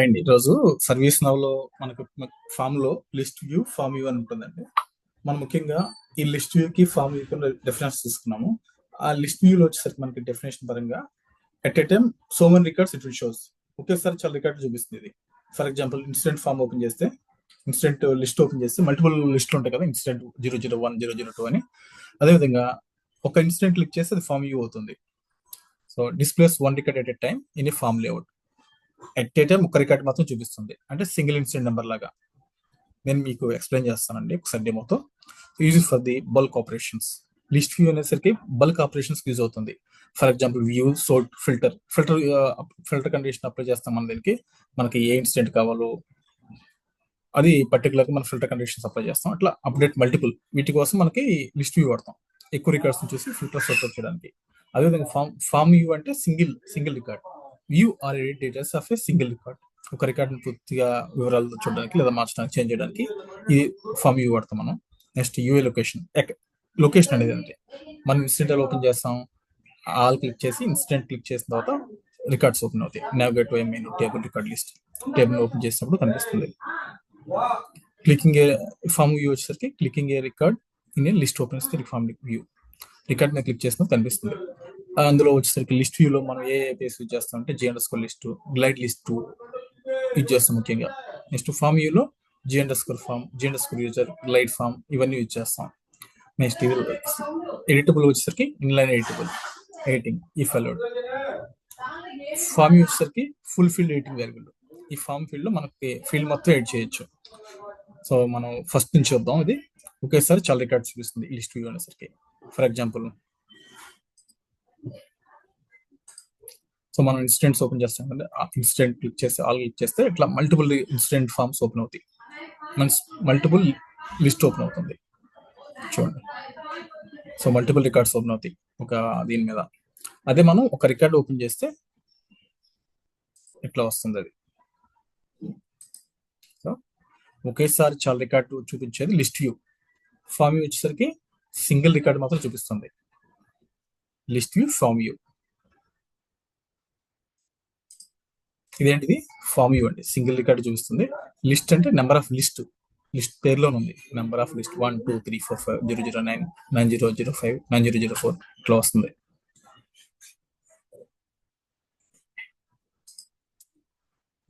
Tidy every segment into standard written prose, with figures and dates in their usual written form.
అండి ఈరోజు సర్వీస్ నౌలో మనకు ఫామ్ లో లిస్ట్ వ్యూ ఫామ్ వ్యూ అని ఉంటుందండి. మనం ముఖ్యంగా ఈ లిస్ట్ వ్యూ కి ఫామ్ వ్యూ కి డెఫినేషన్ తీసుకున్నాము. ఆ లిస్ట్ వ్యూలో వచ్చేసరికి మనకి డెఫినేషన్ పరంగా at a time so many records it will shows. ఒకేసారి చాలా రికార్డు చూపిస్తుంది ఇది. For example incident form open చేస్తే, ఇన్సిడెంట్ లిస్ట్ ఓపెన్ చేస్తే మల్టిపుల్ లిస్టులు ఉంటాయి కదా, ఇన్సిడెంట్ 001 002 అని. అదేవిధంగా ఒక ఇన్సిడెంట్ క్లిక్ చేస్తే అది ఫామ్ వ్యూ అవుతుంది. So displays one record at a time in a form layout. At a time ఒక రికార్డ్ మాత్రం చూపిస్తుంది, అంటే సింగిల్ ఇన్సిడెంట్ నెంబర్ లాగా. నేను మీకు ఎక్స్ప్లెయిన్ చేస్తానండి ఒకసారి డెమోతో. Use for the bulk operations. List view అనేసరికి బల్క్ ఆపరేషన్స్ యూజ్ అవుతుంది. For example view, sort, filter. Filter condition apply చేస్తాం మన దీనికి. మనకి ఏ ఇన్సిడెంట్ కావాలో అది పర్టికులర్గా మన ఫిల్టర్ కండిషన్స్ అప్లై చేస్తాం. అట్లా అప్డేట్ మల్టిపుల్, వీటి కోసం మనకి లిస్ట్ వ్యూ వాడతాం. ఎక్కువ రికార్డ్స్ చూసి ఫిల్టర్ సోర్ట్ చేయడానికి. అదేవిధంగా ఫామ్ వ్యూ అంటే single record. View or edit details of a single record. ఒక రికార్డ్ని పూర్తిగా వివరాలు చూడడానికి లేదా మార్చడానికి, చేంజ్ చేయడానికి ఇది ఫామ్ వ్యూ వాడతాం మనం. Next UA location. లొకేషన్ అనేది అంటే మనం ఇన్సిడెంట్ ఓపెన్ చేస్తాం, ఆల్ క్లిక్ చేసి ఇన్సిడెంట్ క్లిక్ చేసిన తర్వాత రికార్డ్స్ ఓపెన్ అవుతాయి. Navigate to main table record list. Table open చేసినప్పుడు కనిపిస్తుంది. క్లికింగ్ ఏ ఫామ్ వ్యూ వచ్చేసరికి clicking A record in a list open చేస్తే ఫామ్ వ్యూ. రికార్డ్ మీద క్లిక్ చేసినా కనిపిస్తుంది. అందులో వచ్చేసరికి లిస్ట్ వ్యూలో మనం ఏ పేస్ యూజ్ చేస్తాం అంటే G__ list, glide list use చేస్తాం ముఖ్యంగా. నెక్స్ట్ ఫామ్ వ్యూలో G__ form, G__ user, glide form ఇవన్నీ యూజ్ చేస్తాం. నెక్స్ట్ ఎడిటబుల్ వచ్చేసరికి inline editing if allowed. Form వచ్చేసరికి ఫుల్ ఫీల్డ్ ఎడిటింగ్ వేరియబుల్. ఈ ఫామ్ ఫీల్డ్ లో మనకి ఫీల్డ్ మొత్తం ఎడిట్ చేయొచ్చు. సో మనం ఫస్ట్ నుంచి చూద్దాం. ఇది ఒకేసారి చాలా రికార్డ్స్ చూపిస్తుంది లిస్ట్ వ్యూ అనేసరికి. ఫర్ ఎగ్జాంపుల్, సో మనం ఇన్సిడెంట్స్ ఓపెన్ చేస్తాం కదా, ఆ ఇన్సిడెంట్ క్లిక్ చేస్తే, ఆల్ క్లిక్ చేస్తే ఇట్లా మల్టిపుల్ ఇన్సిడెంట్ ఫామ్స్ ఓపెన్ అవుతాయి. మల్టిపుల్ లిస్ట్ ఓపెన్ అవుతుంది చూడండి. సో మల్టిపుల్ రికార్డ్స్ ఓపెన్ అవుతాయి ఒక దీని మీద. అదే మనం ఒక రికార్డ్ ఓపెన్ చేస్తే ఇట్లా వస్తుంది అది. సో ఒకేసారి చాలా రికార్డు చూపించేది లిస్ట్ వ్యూ. ఫామ్ వ్యూ వచ్చేసరికి సింగిల్ రికార్డ్ మాత్రం చూపిస్తుంది. List view, form view. ఇదేంటిది ఫామ్ వ్యూ అండి, సింగిల్ రికార్డ్ చూపిస్తుంది. లిస్ట్ అంటే నెంబర్ ఆఫ్ లిస్ట్ పేరులోనే ఉంది. నెంబర్ ఆఫ్ లిస్ట్ 1 2 3 4 5 009 9005 9004 ఇట్లా వస్తుంది.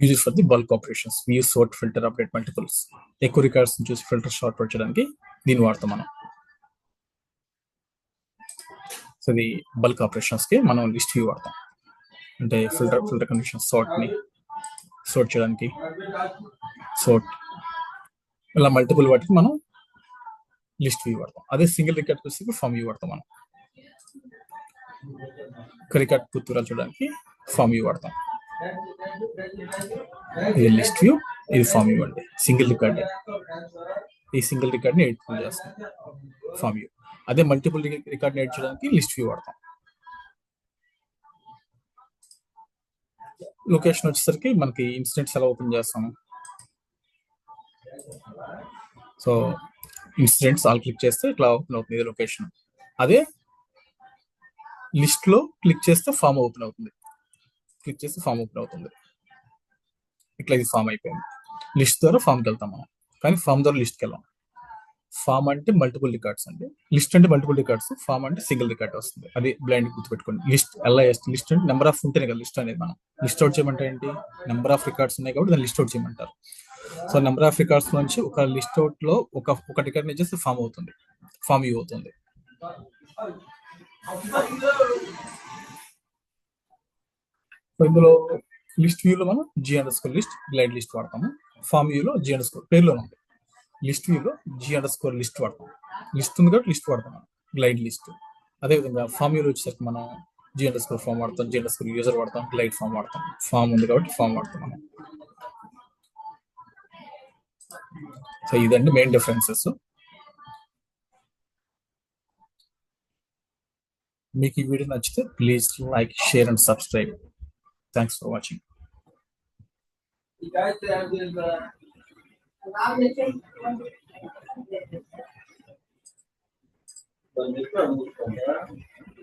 Use for the bulk operations. View, sort, filter, update multiples. ఎక్కువ రికార్డ్స్ చూసి ఫిల్టర్ షార్ట్ చేయడానికి దీన్ని వాడతాం మనం. సో ఇది బల్క్ ఆపరేషన్స్ కి మనం లిస్ట్ వ్యూ వాడతాం. అంటే ఫిల్టర్ కండిషన్, సోర్ట్ చేయడానికి ఇలా మల్టిపుల్ వాటికి మనం లిస్ట్ వ్యూ వాడతాం. అదే సింగిల్ రికార్డ్ వచ్చి ఫామ్ వ్యూ వాడతాం మనం. ఒక రికార్డ్ పూర్తిగా చూడడానికి ఫామ్ వ్యూ వాడతాం. ఇది లిస్ట్ వ్యూ, ఇది ఫామ్ వ్యూ అండి. సింగిల్ రికార్డ్, ఈ సింగిల్ రికార్డ్ని ఎడిట్ చేస్తాం ఫామ్ వ్యూ. అదే మల్టిపుల్ రికార్డ్ని ఎడిట్ చేయడానికి లిస్ట్ వ్యూ వాడతాం. లొకేషన్ వచ్చేసరికి మనకి ఇన్సిడెంట్స్ ఎలా ఓపెన్ చేస్తాము. సో ఇన్సిడెంట్స్ ఆల్ క్లిక్ చేస్తే ఇట్లా ఓపెన్ అవుతుంది లొకేషన్. అదే లిస్ట్ లో క్లిక్ చేస్తే ఫామ్ ఓపెన్ అవుతుంది. క్లిక్ చేస్తే ఫామ్ ఓపెన్ అవుతుంది. ఇట్లా ఇది ఫామ్ అయిపోయింది. లిస్ట్ ద్వారా ఫామ్కి వెళ్తాం మనం, కానీ ఫామ్ ద్వారా లిస్ట్కి వెళ్ళాం. ఫామ్ అంటే మల్టిపుల్ రికార్డ్స్ అండి, లిస్ట్ అంటే మల్టిపుల్ రికార్డ్స్, ఫామ్ అంటే సింగిల్ రికార్డ్ వస్తుంది. అది బ్లైండ్ గుర్తుపెట్టుకోండి. లిస్ట్ అంటే నెంబర్ ఆఫ్ ఉంటేనే కదా లిస్ట్ అనేది. మనం లిస్ట్ అవుట్ చేయమంటే ఏంటి, నెంబర్ ఆఫ్ రికార్డ్స్ ఉన్నాయి కాబట్టి దాన్ని లిస్ట్ అవుట్ చేయమంటారు. సో నెంబర్ ఆఫ్ రికార్డ్స్ నుంచి ఒక లిస్ట్ అవుట్ లో ఒక రికార్డ్ చేస్తే ఫామ్ అవుతుంది, ఫామ్ వ్యూ అవుతుంది. సో ఇందులో లిస్ట్ వ్యూలో మనం G__ లిస్ట్, గ్లైడ్ లిస్ట్ వాడతాము. ఫామ్ వ్యూలో G__ పేరులోనే ఉంది. లిస్ట్ వ్యూలో G__ లిస్ట్ వాడతాం. లిస్ట్ ఉంది కాబట్టి లిస్ట్ వాడతాం మనం, గ్లైడ్ లిస్ట్. అదేవిధంగా ఫామ్ వ్యూలో వచ్చేసరికి మనం G__ ఫామ్ వాడతాం, G__ యూజర్ వాడతాం, గ్లైడ్ ఫామ్ వాడతాం. ఫామ్ ఉంది కాబట్టి ఫామ్ వాడతాం మనం. సో ఇదండి మెయిన్ డిఫరెన్సెస్. మీకు ఈ వీడియో నచ్చితే please like, share and subscribe. Thanks for watching.